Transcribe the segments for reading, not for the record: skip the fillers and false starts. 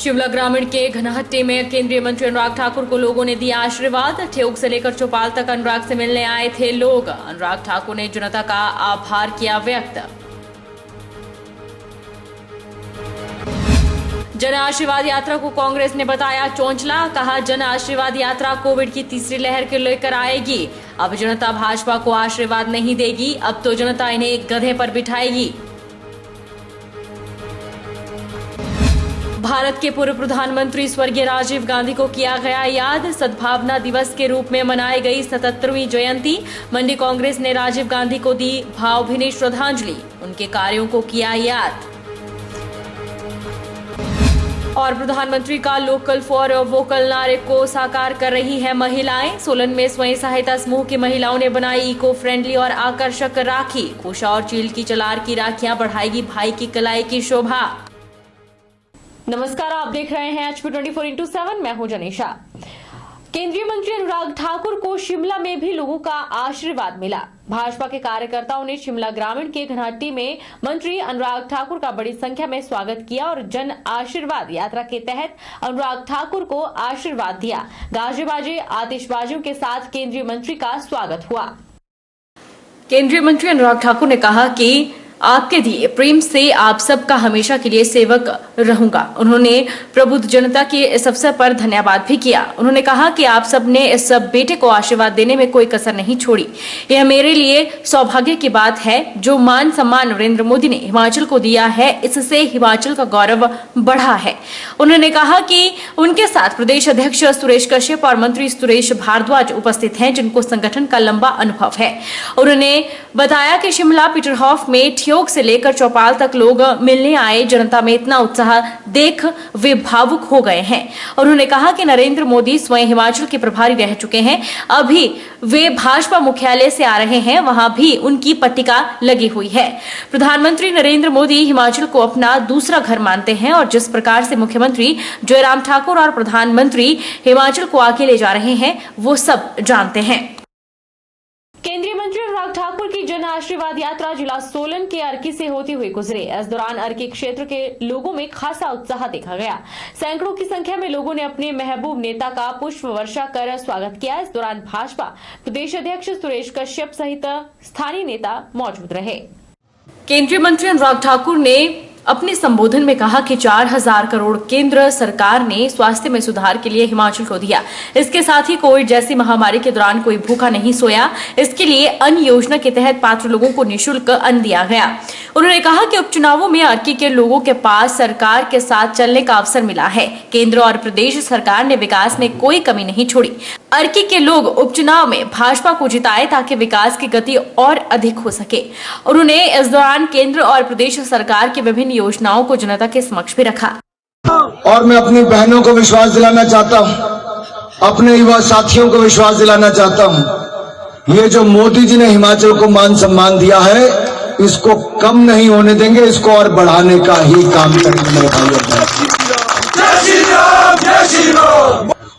शिमला ग्रामीण के घनहट्टी में केंद्रीय मंत्री अनुराग ठाकुर को लोगों ने दिया आशीर्वाद। ठेउक से लेकर चौपाल तक अनुराग से मिलने आए थे लोग। अनुराग ठाकुर ने जनता का आभार किया व्यक्त। जन आशीर्वाद यात्रा को कांग्रेस ने बताया चौंचला। कहा, जन आशीर्वाद यात्रा कोविड की तीसरी लहर के लेकर आएगी। अब जनता भाजपा को आशीर्वाद नहीं देगी, अब तो जनता इन्हें एक गधे पर बिठाएगी। भारत के पूर्व प्रधानमंत्री स्वर्गीय राजीव गांधी को किया गया याद। सद्भावना दिवस के रूप में मनाई गई 77वीं जयंती। मंडी कांग्रेस ने राजीव गांधी को दी भावभीनी श्रद्धांजलि, उनके कार्यों को किया याद। और प्रधानमंत्री का लोकल फॉर वोकल नारे को साकार कर रही है महिलाएं। सोलन में स्वयं सहायता समूह की महिलाओं ने बनाई इको फ्रेंडली और आकर्षक राखी। कुशा और चील की चलार की राखियां बढ़ाएगी भाई की कलाई की शोभा। नमस्कार, आप देख रहे हैं HP 24x7। मैं हूं जनीशा। केंद्रीय मंत्री अनुराग ठाकुर को शिमला में भी लोगों का आशीर्वाद मिला। भाजपा के कार्यकर्ताओं ने शिमला ग्रामीण के घनहट्टी में मंत्री अनुराग ठाकुर का बड़ी संख्या में स्वागत किया और जन आशीर्वाद यात्रा के तहत अनुराग ठाकुर को आशीर्वाद दिया। गाजे बाजे आतिशबाजियों के साथ केंद्रीय मंत्री का स्वागत हुआ। केंद्रीय मंत्री अनुराग ठाकुर ने कहा कि आपके दिए प्रेम से आप सबका हमेशा के लिए सेवक रहूंगा। उन्होंने प्रबुद्ध जनता के इस अवसर पर धन्यवाद भी किया। उन्होंने कहा कि आप सब ने इस सब बेटे को आशीर्वाद देने में कोई कसर नहीं छोड़ी। यह मेरे लिए सौभाग्य की बात है। जो मान सम्मान नरेंद्र मोदी ने हिमाचल को दिया है, इससे हिमाचल का गौरव बढ़ा है। उन्होंने कहा कि उनके साथ प्रदेश अध्यक्ष सुरेश कश्यप और मंत्री सुरेश भारद्वाज उपस्थित हैं, जिनको संगठन का लंबा अनुभव है। उन्होंने बताया कि शिमला पीटरहॉफ में ठियोग से लेकर चौपाल तक लोग मिलने आए। जनता में इतना उत्साह देख वे भावुक हो गए हैं। उन्होंने कहा कि नरेंद्र मोदी स्वयं हिमाचल के प्रभारी रह चुके हैं। अभी वे भाजपा मुख्यालय से आ रहे हैं, वहां भी उनकी पट्टिका लगी हुई है। प्रधानमंत्री नरेंद्र मोदी हिमाचल को अपना दूसरा घर मानते हैं और जिस प्रकार से मुख्यमंत्री जयराम ठाकुर और प्रधानमंत्री हिमाचल को आगे ले जा रहे हैं, वो सब जानते हैं। केंद्रीय मंत्री अनुराग ठाकुर की जन आशीर्वाद यात्रा जिला सोलन के अर्की से होती हुई गुजरी। इस दौरान अर्की क्षेत्र के लोगों में खासा उत्साह देखा गया। सैकड़ों की संख्या में लोगों ने अपने महबूब नेता का पुष्प वर्षा कर स्वागत किया। इस दौरान भाजपा प्रदेश अध्यक्ष सुरेश कश्यप सहित स्थानीय नेता मौजूद रहे। केंद्रीय मंत्री अनुराग ठाकुर ने अपने संबोधन में कहा कि 4000 करोड़ केंद्र सरकार ने स्वास्थ्य में सुधार के लिए हिमाचल को दिया। इसके साथ ही कोविड जैसी महामारी के दौरान कोई भूखा नहीं सोया। इसके लिए अन्न योजना के तहत पात्र लोगों को निःशुल्क अन्न दिया गया। उन्होंने कहा कि उपचुनावों में अर्की के लोगों के पास सरकार के साथ चलने का अवसर मिला है। केंद्र और प्रदेश सरकार ने विकास में कोई कमी नहीं छोड़ी। अर्की के लोग उपचुनाव में भाजपा को जिताए ताकि विकास की गति और अधिक हो सके। उन्होंने इस दौरान केंद्र और प्रदेश सरकार की विभिन्न योजनाओं को जनता के समक्ष भी रखा। और मैं अपनी बहनों को विश्वास दिलाना चाहता हूं, अपने युवा साथियों को विश्वास दिलाना चाहता हूं, ये जो मोदी जी ने हिमाचल को मान सम्मान दिया है, इसको कम नहीं होने देंगे, इसको और बढ़ाने का ही काम करेंगे मेरे भाइयों।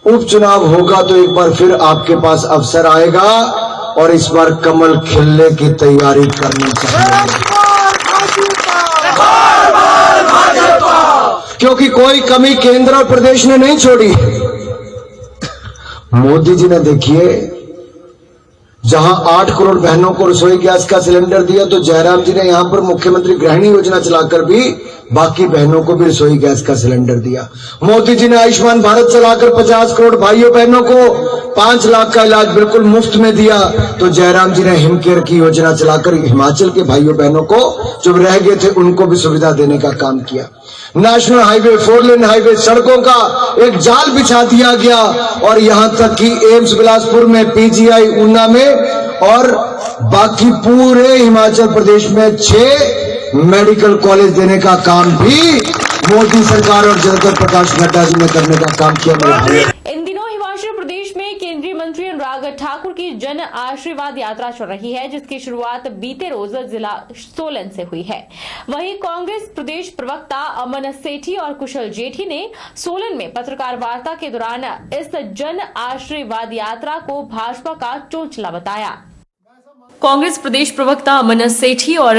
उपचुनाव होगा तो एक बार फिर आपके पास अवसर आएगा और इस बार कमल खिलने की तैयारी करनी चाहिए, क्योंकि कोई कमी केंद्र और प्रदेश ने नहीं छोड़ी। मोदी जी ने देखिए, जहां 8 करोड़ बहनों को रसोई गैस का सिलेंडर दिया, तो जयराम जी ने यहां पर मुख्यमंत्री गृहिणी योजना चलाकर भी बाकी बहनों को भी रसोई गैस का सिलेंडर दिया। मोदी जी ने आयुष्मान भारत चलाकर 50 करोड़ भाइयों बहनों को 5 लाख का इलाज बिल्कुल मुफ्त में दिया। तो जयराम जी ने हिमकेयर की योजना चलाकर हिमाचल के भाइयों बहनों को जो रह गए थे उनको भी सुविधा देने का काम किया। नेशनल हाईवे, 4 लेन हाईवे, सड़कों का एक जाल बिछा दिया गया और यहां तक कि एम्स बिलासपुर में, PGI ऊना में और बाकी पूरे हिमाचल प्रदेश में 6 मेडिकल कॉलेज देने का काम भी मोदी सरकार और जगत प्रकाश नड्डा जी ने करने का काम किया। इन दिनों हिमाचल प्रदेश में केंद्रीय मंत्री अनुराग ठाकुर की जन आशीर्वाद यात्रा चल रही है, जिसकी शुरुआत बीते रोज जिला सोलन से हुई है। वहीं कांग्रेस प्रदेश प्रवक्ता अमन सेठी और कुशल जेठी ने सोलन में पत्रकार वार्ता के दौरान इस जन आशीर्वाद यात्रा को भाजपा का चोंचला बताया। कांग्रेस प्रदेश प्रवक्ता अमन सेठी और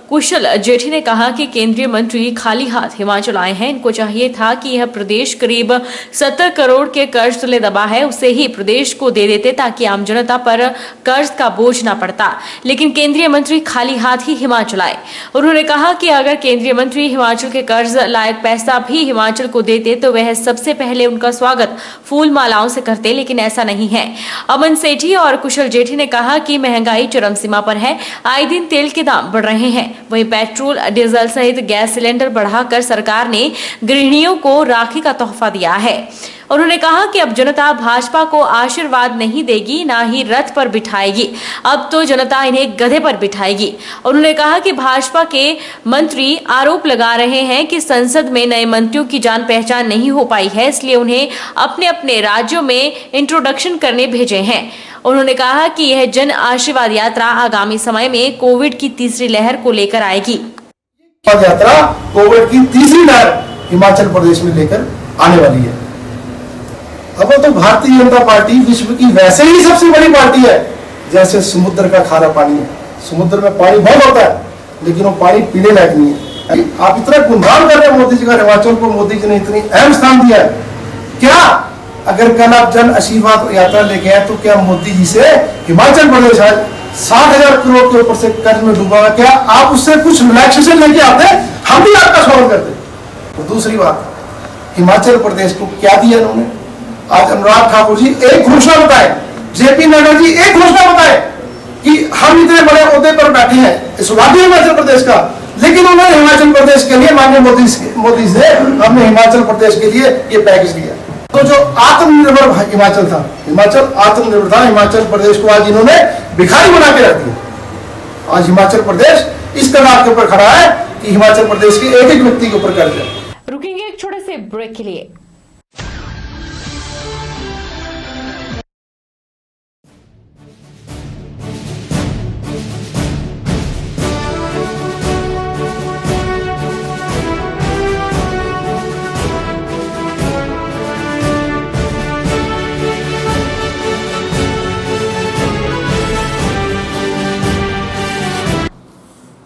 कुशल जेठी ने कहा कि केंद्रीय मंत्री खाली हाथ हिमाचल आए हैं। इनको चाहिए था कि यह प्रदेश करीब 70 करोड़ के कर्ज तले दबा है, उसे ही प्रदेश को दे देते ताकि आम जनता पर कर्ज का बोझ न पड़ता। लेकिन केंद्रीय मंत्री खाली हाथ ही हिमाचल आए। उन्होंने कहा कि अगर केंद्रीय मंत्री हिमाचल के कर्ज लायक पैसा भी हिमाचल को देते तो वह सबसे पहले उनका स्वागत फूल मालाओं से करते, लेकिन ऐसा नहीं है। अमन सेठी और कुशल जेठी ने कहा कि महंगाई चरम सीमा पर है, आए दिन तेल के दाम बढ़ रहे हैं। वहीं पेट्रोल, डीजल सहित गैस सिलेंडर बढ़ाकर सरकार ने गृहिणियों को राखी का तोहफा दिया है। उन्होंने कहा कि अब जनता भाजपा को आशीर्वाद नहीं देगी, ना ही रथ पर बिठाएगी, अब तो जनता इन्हें गधे पर बिठाएगी। उन्होंने कहा कि भाजपा के मंत्री आरोप लगा रहे हैं कि संसद में नए मंत्रियों की जान पहचान नहीं हो पाई है, इसलिए उन्हें अपने अपने राज्यों में इंट्रोडक्शन करने भेजे हैं। उन्होंने कहा कि यह जन आशीर्वाद यात्रा आगामी समय में कोविड की तीसरी लहर को लेकर आएगी। यात्रा कोविड की तीसरी लहर हिमाचल प्रदेश में लेकर आने वाली है। अब तो भारतीय जनता पार्टी विश्व की वैसे ही सबसे बड़ी पार्टी है, जैसे समुद्र का खारा पानी है। समुद्र में पानी बहुत होता है, लेकिन वो पानी पीने लायक नहीं है। आप इतना गुणगान कर रहे हैं मोदी जी का, हिमाचल को मोदी जी ने इतनी अहम स्थान दिया है। क्या अगर कल आप जन आशीर्वाद यात्रा लेके आए तो क्या मोदी जी से हिमाचल प्रदेश आज 60,000 करोड़ के ऊपर से कर्ज में डूबा है, क्या आप उससे कुछ रिलैक्सेशन लेके आते, हम भी आपका स्वागत करते। तो दूसरी बात, हिमाचल प्रदेश को क्या दिया इन्होंने? आज अनुराग ठाकुर जी एक घोषणा बताए, जेपी नड्डा जी एक घोषणा बताए कि हम इतने बड़े ओहदे पर बैठे हैं सौभाग्य हिमाचल प्रदेश का, लेकिन उन्होंने हिमाचल प्रदेश के लिए माननीय मोदी से हमने हिमाचल प्रदेश के लिए ये पैकेज दिया। तो जो आत्मनिर्भर हिमाचल था, हिमाचल आत्मनिर्भर था, हिमाचल प्रदेश को आज इन्होंने भिखारी बना के रख दिया। आज हिमाचल प्रदेश इस कगार के ऊपर खड़ा है कि हिमाचल प्रदेश के एक एक व्यक्ति के ऊपर कर्ज है। रुकेंगे एक छोटे से ब्रेक के लिए।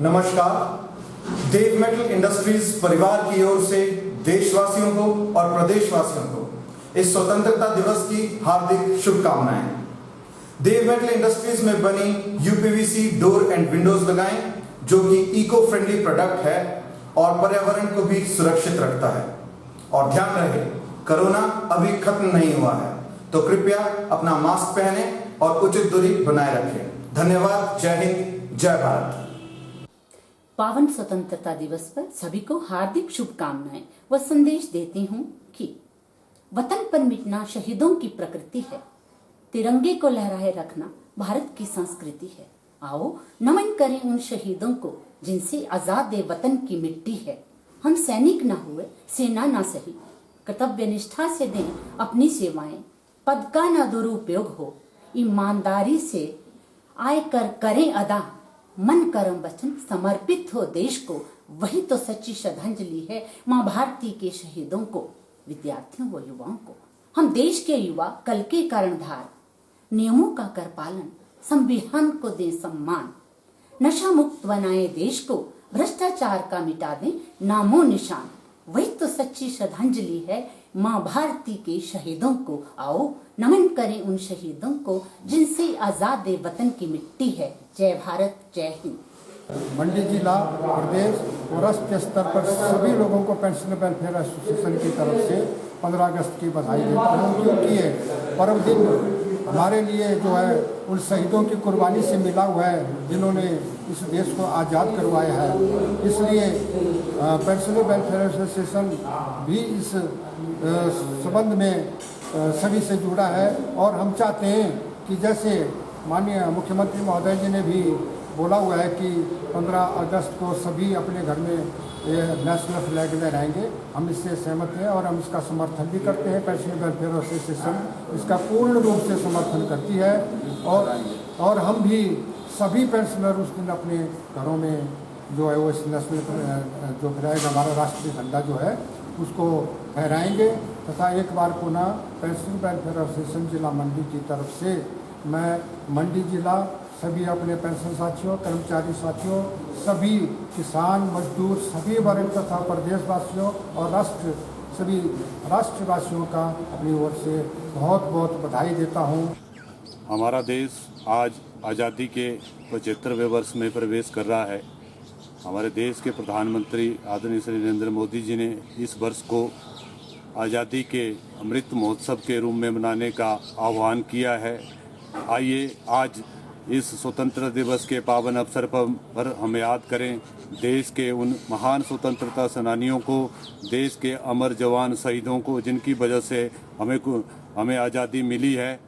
नमस्कार। देव मेटल इंडस्ट्रीज परिवार की ओर से देशवासियों को और प्रदेशवासियों को इस स्वतंत्रता दिवस की हार्दिक शुभकामनाएं। देव मेटल इंडस्ट्रीज में बनी यूपीवीसी डोर एंड विंडोज लगाएं, जो कि इको फ्रेंडली प्रोडक्ट है और पर्यावरण को भी सुरक्षित रखता है। और ध्यान रहे, कोरोना अभी खत्म नहीं हुआ है, तो कृपया अपना मास्क पहने और उचित दूरी बनाए रखें। धन्यवाद। जय हिंद, जय भारत। पावन स्वतंत्रता दिवस पर सभी को हार्दिक शुभकामनाएं व संदेश देती हूँ कि वतन पर मिटना शहीदों की प्रकृति है, तिरंगे को लहराए रखना भारत की संस्कृति है। आओ नमन करें उन शहीदों को जिनसे आजाद वतन की मिट्टी है। हम सैनिक न हुए, सेना न सही, कर्तव्य निष्ठा से दें अपनी सेवाएं, पद का न दुरुपयोग हो, ईमानदारी से आय कर करें अदा, मन कर्म वचन समर्पित हो देश को, वही तो सच्ची श्रद्धांजलि है माँ भारती के शहीदों को, विद्यार्थियों व युवाओं को। हम देश के युवा कल के कर्णधार, नियमों का कर पालन, संविधान को दें सम्मान, नशा मुक्त बनाए देश को, भ्रष्टाचार का मिटा दें नामो निशान, वही तो सच्ची श्रद्धांजलि है माँ भारती के शहीदों को। आओ नमन करें उन शहीदों को जिनसे आजाद वतन की मिट्टी है। जय भारत, जय हिंद। मंडी जिला, प्रदेश और राष्ट्रीय स्तर पर सभी लोगों को पेंशनर वेलफेयर एसोसिएशन की तरफ से 15 अगस्त की बधाई देता हूँ, क्योंकि ये पर्व दिन हमारे लिए जो है उन शहीदों की कुर्बानी से मिला हुआ है जिन्होंने इस देश को आज़ाद करवाया है। इसलिए पेंशनर वेलफेयर एसोसिएशन भी इस संबंध में सभी से जुड़ा है। और हम चाहते हैं कि जैसे माननीय मुख्यमंत्री महोदय जी ने भी बोला हुआ है कि 15 अगस्त को सभी अपने घर में नेशनल फ्लैग में रहेंगे, हम इससे सहमत हैं और हम इसका समर्थन भी करते हैं। पेंशनर वेलफेयर एसोसिएशन इसका पूर्ण रूप से समर्थन करती है और हम भी सभी पेंशनर उस दिन अपने घरों में जो है वो इस नेशनल जो फ्लैग हमारा राष्ट्रीय झंडा जो है उसको फहराएंगे। तथा एक बार पुनः पेंशनर वेलफेयर एसोसिएशन जिला मंडी की तरफ से मैं मंडी जिला सभी अपने पेंशन साथियों, कर्मचारी साथियों, सभी किसान मजदूर सभी वर्ग तथा प्रदेशवासियों और सभी राष्ट्रवासियों का अपनी ओर से बहुत बहुत बधाई देता हूँ। हमारा देश आज आज़ादी के 75वें वर्ष में प्रवेश कर रहा है। हमारे देश के प्रधानमंत्री आदरणीय श्री नरेंद्र मोदी जी ने इस वर्ष को आज़ादी के अमृत महोत्सव के रूप में मनाने का आह्वान किया है। आइए आज इस स्वतंत्रता दिवस के पावन अवसर पर हम याद करें देश के उन महान स्वतंत्रता सेनानियों को, देश के अमर जवान शहीदों को, जिनकी वजह से हमें आज़ादी मिली है।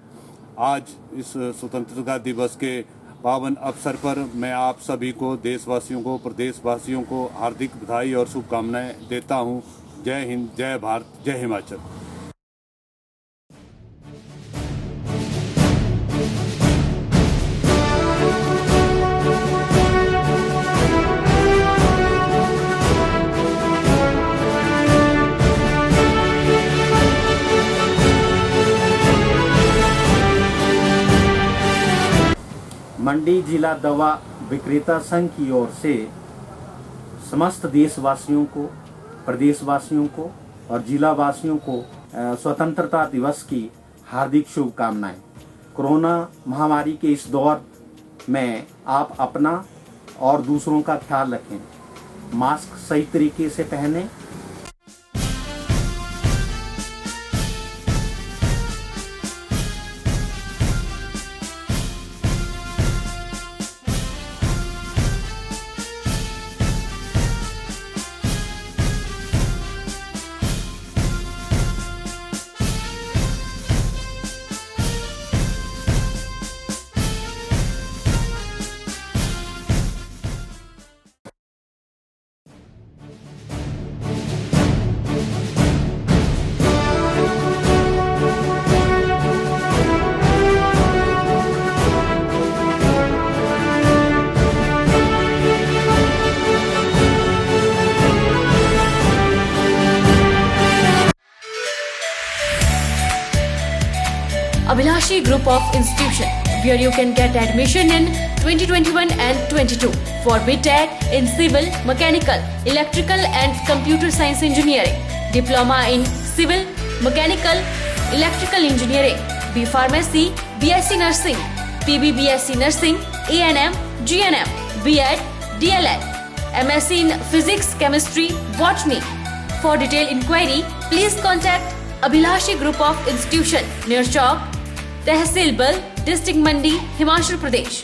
आज इस स्वतंत्रता दिवस के पावन अवसर पर मैं आप सभी को, देशवासियों को, प्रदेशवासियों को हार्दिक बधाई और शुभकामनाएं देता हूं। जय हिंद, जय भारत, जय हिमाचल। मंडी जिला दवा विक्रेता संघ की ओर से समस्त देशवासियों को, प्रदेशवासियों को और जिला वासियों को स्वतंत्रता दिवस की हार्दिक शुभकामनाएं। कोरोना महामारी के इस दौर में आप अपना और दूसरों का ख्याल रखें, मास्क सही तरीके से पहनें। Abhilashi Group of Institution, where you can get admission in 2021 and 22 for BTech in Civil, Mechanical, Electrical and Computer Science Engineering, Diploma in Civil, Mechanical, Electrical Engineering, B Pharmacy, BSc Nursing, PB BSc Nursing, A&M, GNM, B.Ed, DLEd, MSc in Physics, Chemistry, Botany. For detailed inquiry, please contact Abhilashi Group of Institution, near Chowk, Tehsil Bal, District Mandi, Himachal Pradesh.